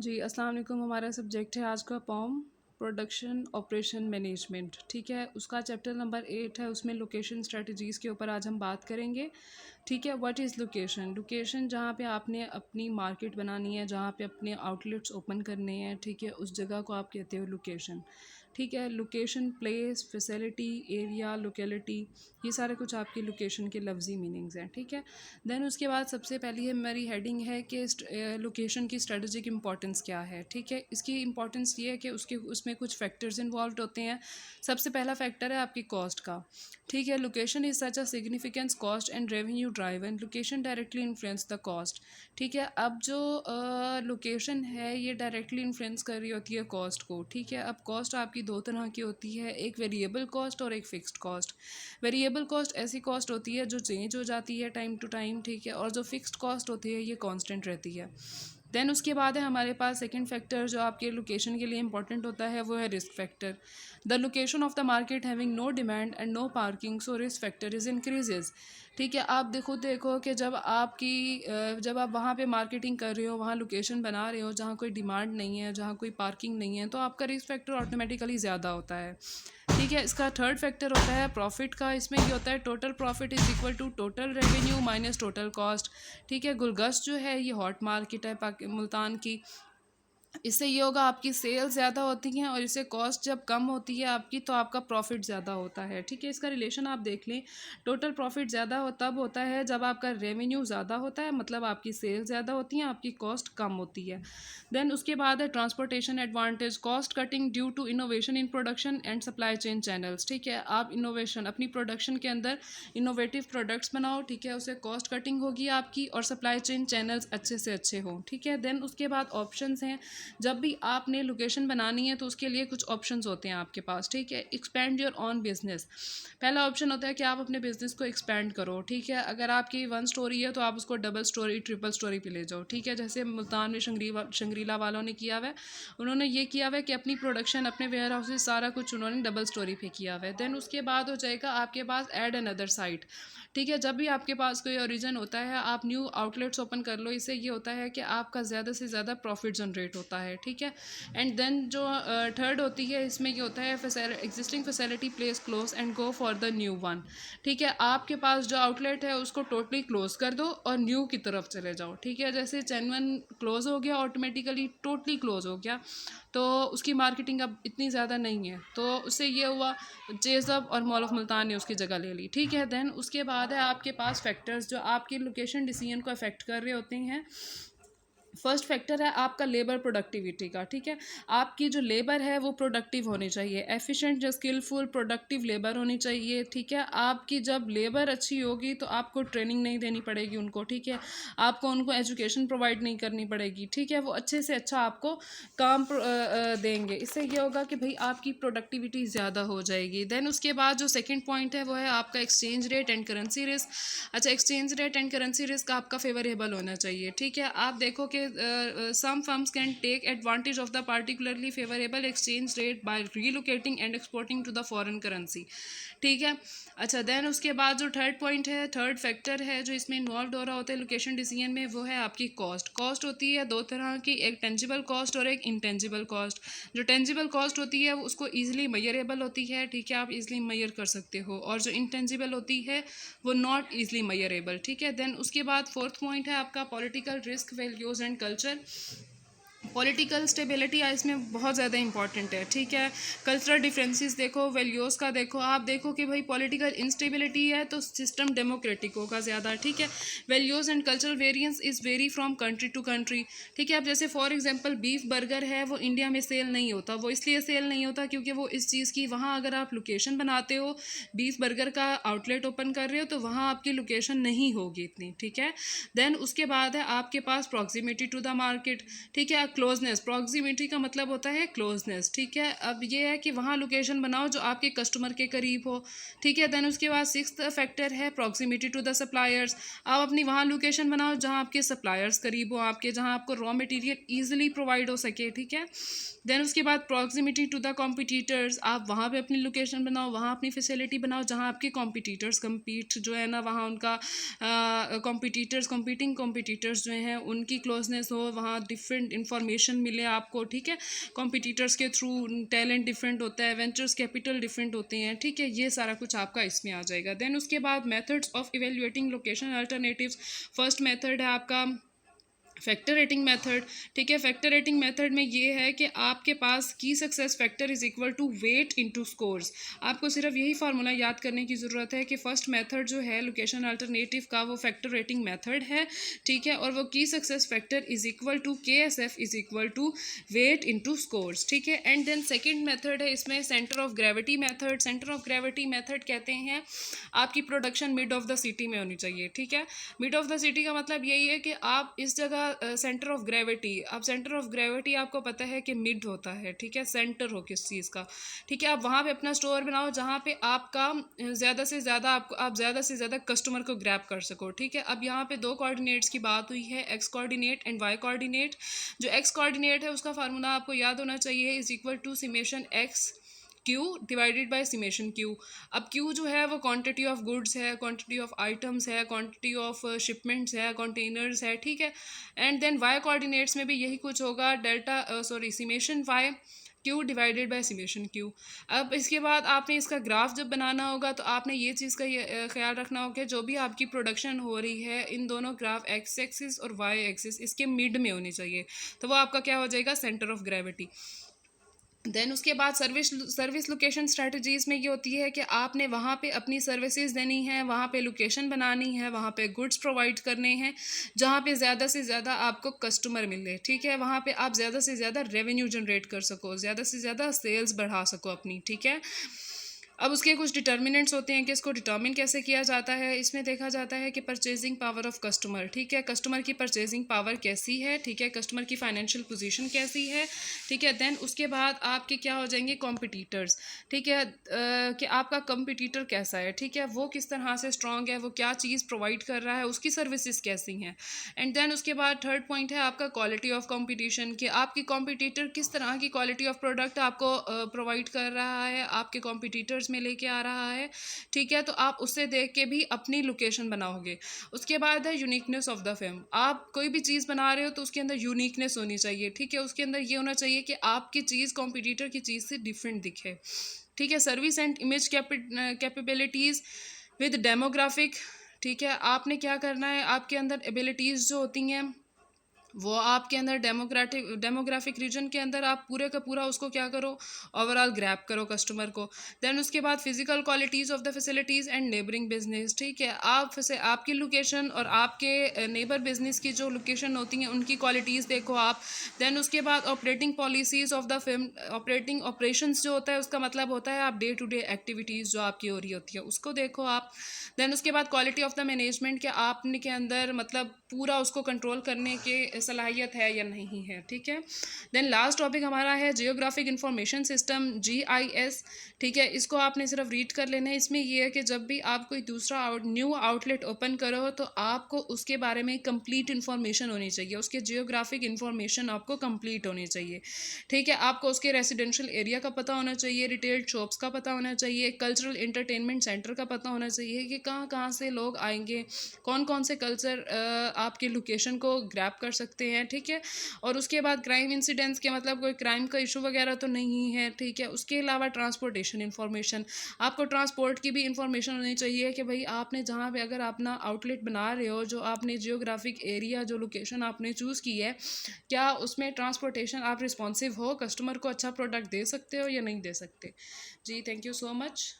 जी, अस्सलाम वालेकुम। हमारा सब्जेक्ट है आज का पॉम प्रोडक्शन ऑपरेशन मैनेजमेंट। ठीक है, उसका चैप्टर नंबर 8 है, उसमें लोकेशन स्ट्रेटजीज़ के ऊपर आज हम बात करेंगे। ठीक है, व्हाट इज़ लोकेशन? लोकेशन जहाँ पे आपने अपनी मार्केट बनानी है, जहाँ पे अपने आउटलेट्स ओपन करने हैं, ठीक है, उस जगह को आप कहते हो लोकेशन। ठीक है, location, place, facility, area, locality, ये सारे कुछ आपकी लोकेशन के लफ्ज़ी मीनिंग्स हैं। ठीक है, देन उसके बाद सबसे पहली हमारी हेडिंग है कि लोकेशन की स्ट्रेटजिक इंपॉर्टेंस क्या है। ठीक है, इसकी इंपॉर्टेंस ये है कि उसमें कुछ फैक्टर्स इन्वॉल्व होते हैं। सबसे पहला फैक्टर है आपकी कॉस्ट का। ठीक है, location is such a significance cost and revenue driven, location directly influence the cost. ठीक है, अब जो लोकेशन है ये डायरेक्टली इन्फ्लुएंस कर रही होती है कॉस्ट को। ठीक है, अब कॉस्ट आपकी दो तरह की होती है, एक वेरिएबल कॉस्ट और एक फिक्स्ड कॉस्ट। वेरिएबल कॉस्ट ऐसी कॉस्ट होती है जो चेंज हो जाती है टाइम टू टाइम। ठीक है, और जो फिक्स्ड कॉस्ट होती है ये कांस्टेंट रहती है। देन उसके बाद है हमारे पास सेकंड फैक्टर जो आपके लोकेशन के लिए इंपॉर्टेंट होता है, वो है risk factor. The location of the market having no demand and no parking, so risk factor is increases. ठीक है, आप देखो कि जब आप वहाँ पे मार्केटिंग कर रहे हो, वहाँ लोकेशन बना रहे हो जहाँ कोई डिमांड नहीं है, जहाँ कोई पार्किंग नहीं है, तो आपका रिस्क फैक्टर ऑटोमेटिकली ज़्यादा होता है। ठीक है, इसका थर्ड फैक्टर होता है प्रॉफिट का। इसमें ये होता है total profit is equal to total revenue minus total cost. ठीक है, गुलगश्त जो है ये हॉट मार्केट है मुल्तान की। इससे ये होगा आपकी सेल ज़्यादा होती हैं और इससे कॉस्ट जब कम होती है आपकी तो आपका प्रॉफिट ज़्यादा होता है। ठीक है, इसका रिलेशन आप देख लें, टोटल प्रॉफिट ज़्यादा तब होता है जब आपका रेवेन्यू ज़्यादा होता है, मतलब आपकी सेल ज़्यादा होती हैं, आपकी कॉस्ट कम होती है। देन उसके बाद है transportation advantage, cost cutting due to innovation in production and supply chain channels. ठीक है, आप इनोवेशन अपनी प्रोडक्शन के अंदर इनोवेटिव प्रोडक्ट्स बनाओ। ठीक है, उससे कॉस्ट कटिंग होगी आपकी और सप्लाई चेन चैनल्स अच्छे से अच्छे हों। ठीक है, देन उसके बाद ऑप्शंस हैं। जब भी आपने लोकेशन बनानी है तो उसके लिए कुछ ऑप्शंस होते हैं आपके पास। ठीक है, एक्सपेंड योर ऑन बिजनेस। पहला ऑप्शन होता है कि आप अपने बिजनेस को एक्सपेंड करो। ठीक है, अगर आपकी 1 स्टोरी है तो आप उसको डबल स्टोरी, ट्रिपल स्टोरी पे ले जाओ। ठीक है, जैसे मुल्तान में शंग्रीला वालों ने किया हुआ है, उन्होंने ये किया हुआ है कि अपनी प्रोडक्शन, अपने वेयर हाउसेज सारा कुछ उन्होंने डबल स्टोरी पे किया हुआ है। देन उसके बाद हो जाएगा आपके पास ऐड अनदर साइट। ठीक है, जब भी आपके पास कोई ओरिजिन होता है आप न्यू आउटलेट्स ओपन कर लो, इससे ये होता है कि आपका ज़्यादा से ज़्यादा प्रॉफिट जनरेट होता है। ठीक है, एंड देन जो थर्ड होती है, इसमें ये होता है existing facility place close and go for the new one. ठीक है, आपके पास जो आउटलेट है उसको टोटली क्लोज कर दो और न्यू की तरफ चले जाओ। ठीक है, जैसे चैनवन क्लोज हो गया, ऑटोमेटिकली टोटली क्लोज हो गया, तो उसकी मार्केटिंग अब इतनी ज़्यादा नहीं है, तो उससे ये हुआ चेज़अप और मॉल ऑफ मुल्तान ने उसकी जगह ले ली। ठीक है, देन उसके बाद है आपके पास फैक्टर्स जो आपकी लोकेशन डिसीजन को अफेक्ट कर रहे होते हैं। फर्स्ट फैक्टर है आपका लेबर प्रोडक्टिविटी का। ठीक है, आपकी जो लेबर है वो प्रोडक्टिव होनी चाहिए, एफिशिएंट, जो स्किलफुल प्रोडक्टिव लेबर होनी चाहिए। ठीक है, आपकी जब लेबर अच्छी होगी तो आपको ट्रेनिंग नहीं देनी पड़ेगी उनको। ठीक है, आपको उनको एजुकेशन प्रोवाइड नहीं करनी पड़ेगी। ठीक है, वो अच्छे से अच्छा आपको काम देंगे, इससे ये होगा कि भाई आपकी प्रोडक्टिविटी ज़्यादा हो जाएगी। देन उसके बाद जो सेकेंड पॉइंट है वो है आपका exchange rate and currency risk. अच्छा, exchange rate and currency risk आपका फेवरेबल होना चाहिए। ठीक है, आप देखो कि some firms can take advantage of the particularly favorable exchange rate by relocating and exporting to the foreign currency। ठीक है, अच्छा, देन उसके बाद जो थर्ड पॉइंट है, थर्ड फैक्टर है जो इसमें इन्वॉल्व हो रहा होता है लोकेशन डिसीजन में, वो है आपकी कॉस्ट। कॉस्ट होती है दो तरह की, एक टेंजिबल कॉस्ट और एक इंटेंजिबल कॉस्ट। जो टेंजिबल कॉस्ट होती है वो उसको ईजिली मेजरेबल होती है। ठीक है, आप इजिली मेजर कर सकते हो, और जो इंटेंजिबल होती है वो नॉट ईजिली मेजरेबल। ठीक है, देन उसके बाद फोर्थ पॉइंट है आपका political risk, values and culture. Political stability इसमें बहुत ज़्यादा इंपॉर्टेंट है। ठीक है, कल्चरल डिफरेंसेस देखो, वैल्यूज़ का देखो, आप देखो कि भाई पॉलिटिकल इंस्टेबिलिटी है तो सिस्टम डेमोक्रेटिक होगा ज़्यादा। ठीक है, values and cultural variance is very from country to country. ठीक है, अब जैसे फॉर एग्जांपल बीफ बर्गर है, वो इंडिया में सेल नहीं होता। वो इसलिए सेल नहीं होता क्योंकि वो इस चीज़ की, वहाँ अगर आप लोकेशन बनाते हो, बीफ बर्गर का आउटलेट ओपन कर रहे हो, तो वहाँ आपकी लोकेशन नहीं होगी इतनी। ठीक है, देन उसके बाद है आपके पास प्रॉक्सिमिटी टू द मार्केट। ठीक है, क्लोजनेस, प्रॉक्सिमिटी का मतलब होता है क्लोजनेस। ठीक है, अब ये है कि वहाँ लोकेशन बनाओ जो आपके कस्टमर के करीब हो। ठीक है, देन उसके बाद सिक्स्थ फैक्टर है प्रॉक्सिमिटी टू द सप्लायर्स। आप अपनी वहाँ लोकेशन बनाओ जहाँ आपके सप्लायर्स करीब हो, आपके जहाँ आपको रॉ मटेरियल ईजिली प्रोवाइड हो सके। ठीक है, देन उसके बाद प्रॉक्सिमिटी टू द कॉम्पिटिटर्स, आप वहाँ पे अपनी लोकेशन बनाओ, वहाँ अपनी फैसिलिटी बनाओ जहाँ आपके कॉम्पिटिटर्स कम्पीट जो है ना, वहाँ उनका कॉम्पिटिटर्स, कॉम्पिटिंग कॉम्पिटिटर्स जो हैं उनकी क्लोजनेस हो, वहाँ डिफरेंट इंफॉर्मेशन इन्फॉर्मेशन मिले आपको, ठीक है। कॉम्पिटिटर्स के थ्रू टैलेंट डिफरेंट होता है, वेंचर्स कैपिटल डिफरेंट होते हैं, ठीक है। ये सारा कुछ आपका इसमें आ जाएगा। देन उसके बाद methods of evaluating location alternatives. First method है आपका फैक्टर रेटिंग मेथड, ठीक है। फैक्टर रेटिंग मेथड में ये है कि आपके पास की success factor is equal to weight into scores. आपको सिर्फ यही फार्मूला याद करने की ज़रूरत है कि फर्स्ट मेथड जो है लोकेशन अल्टरनेटिव का वो फैक्टर रेटिंग मेथड है, ठीक है। और वो की success factor is equal to KSF is equal to weight into scores, ठीक है। एंड देन सेकेंड मेथड है इसमें centre of gravity method. Centre of gravity method कहते हैं आपकी production mid of the city में होनी चाहिए, ठीक है। मिड ऑफ द सिटी का मतलब यही है कि आप इस जगह सेंटर ऑफ ग्रेविटी, अब सेंटर ऑफ ग्रेविटी आपको पता है कि मिड होता है, ठीक है, सेंटर हो किस चीज़ का, ठीक है। आप वहाँ पे अपना स्टोर बनाओ जहाँ पे आपका ज़्यादा से ज़्यादा आप ज़्यादा से ज़्यादा कस्टमर को ग्रैब कर सको, ठीक है। अब यहाँ पे दो कोऑर्डिनेट्स की बात हुई है, X coordinate and Y coordinate. जो एक्स कोऑर्डिनेट है उसका फार्मूला आपको याद होना चाहिए, is equal to summation X Q divided by summation Q. अब क्यू जो है वो क्वांटिटी ऑफ गुड्स है, क्वांटिटी ऑफ आइटम्स है, क्वांटिटी ऑफ शिपमेंट्स है, कंटेनर्स है, ठीक है। एंड देन वाई कोऑर्डिनेट्स में भी यही कुछ होगा, delta summation Y Q divided by summation Q. अब इसके बाद आपने इसका ग्राफ जब बनाना होगा तो आपने ये चीज़ का ख्याल रखना होगा कि जो भी आपकी प्रोडक्शन हो रही है इन दोनों ग्राफ एक्स एक्सिस और वाई एक्सिस इसके मिड में होनी चाहिए, तो वो आपका क्या हो जाएगा, सेंटर ऑफ ग्रेविटी। देन उसके बाद सर्विस लोकेशन स्ट्रेटजीज़ में ये होती है कि आपने वहाँ पे अपनी सर्विसेज देनी है, वहाँ पे लोकेशन बनानी है, वहाँ पे गुड्स प्रोवाइड करने हैं जहाँ पे ज़्यादा से ज़्यादा आपको कस्टमर मिले, ठीक है। वहाँ पे आप ज़्यादा से ज़्यादा रेवेन्यू जनरेट कर सको, ज़्यादा से ज़्यादा सेल्स बढ़ा सको अपनी, ठीक है। अब उसके कुछ डिटर्मिनेंट्स होते हैं कि इसको डिटर्मिन कैसे किया जाता है। इसमें देखा जाता है कि परचेजिंग पावर ऑफ कस्टमर, ठीक है, कस्टमर की परचेजिंग पावर कैसी है, ठीक है, कस्टमर की फाइनेंशियल पोजीशन कैसी है, ठीक है। देन उसके बाद आपके क्या हो जाएंगे, कॉम्पिटिटर्स, ठीक है, कि आपका कॉम्पिटिटर कैसा है, ठीक है, वो किस तरह से स्ट्रॉन्ग है, वो क्या चीज़ प्रोवाइड कर रहा है, उसकी सर्विसेज कैसी हैं। एंड देन उसके बाद थर्ड पॉइंट है आपका क्वालिटी ऑफ कॉम्पिटिशन, कि आपकी कॉम्पिटिटर किस तरह की क्वालिटी ऑफ प्रोडक्ट आपको प्रोवाइड कर रहा है, आपके कॉम्पिटिटर्स में लेके आ रहा है, ठीक है। तो आप उससे देख के भी अपनी लोकेशन बनाओगे। उसके बाद है यूनिकनेस ऑफ द फिल्म। आप कोई भी चीज़ बना रहे हो तो उसके अंदर यूनिकनेस होनी चाहिए, ठीक है। उसके अंदर ये होना चाहिए कि आपकी चीज़ कॉम्पिटिटर की चीज़ से डिफरेंट दिखे, ठीक है। Service and image capabilities with demographic, ठीक है। आपने क्या करना है, आपके अंदर एबिलिटीज़ जो होती हैं वो आपके अंदर डेमोग्राफिक रीजन के अंदर आप पूरे का पूरा उसको क्या करो, ओवरऑल ग्रैब करो कस्टमर को। देन उसके बाद physical qualities of the facilities and neighbouring business, ठीक है। आपकी लोकेशन और आपके नेबर बिजनेस की जो लोकेशन होती हैं उनकी क्वालिटीज़ देखो आप। देन उसके बाद operating policies of the film, operating operations जो होता है उसका मतलब होता है आप डे टू डे एक्टिविटीज़ जो आपकी हो रही होती है उसको देखो आप। देन उसके बाद क्वालिटी ऑफ द मैनेजमेंट, के आपने के अंदर मतलब पूरा उसको कंट्रोल करने के सलाहियत है या नहीं है, ठीक है। देन लास्ट टॉपिक हमारा है जियोग्राफिक इंफॉर्मेशन सिस्टम, GIS, ठीक है। इसको आपने सिर्फ रीड कर लेना है। इसमें यह है कि जब भी आप कोई दूसरा न्यू आउटलेट ओपन करो तो आपको उसके बारे में कंप्लीट इन्फॉर्मेशन होनी चाहिए, उसके जियोग्राफिक इन्फॉर्मेशन आपको कंप्लीट होनी चाहिए, ठीक है। आपको उसके रेजिडेंशियल एरिया का पता होना चाहिए, रिटेल शॉप्स का पता होना चाहिए, कल्चरल इंटरटेनमेंट सेंटर का पता होना चाहिए कि कहाँ कहाँ से लोग आएंगे, कौन कौन से कल्चर आपके लोकेशन को ग्रैब कर सकते हैं, ठीक है। और उसके बाद क्राइम इंसिडेंट्स के मतलब कोई क्राइम का इशू वगैरह तो नहीं है, ठीक है। उसके अलावा ट्रांसपोर्टेशन इन्फॉर्मेशन, आपको ट्रांसपोर्ट की भी इंफॉर्मेशन होनी चाहिए कि भाई आपने जहाँ पे अगर अपना आउटलेट बना रहे हो, जो आपने जियोग्राफिक एरिया जो लोकेशन आपने चूज़ की है, क्या उसमें ट्रांसपोर्टेशन आप रिस्पॉन्सिव हो, कस्टमर को अच्छा प्रोडक्ट दे सकते हो या नहीं दे सकते। जी थैंक यू सो मच।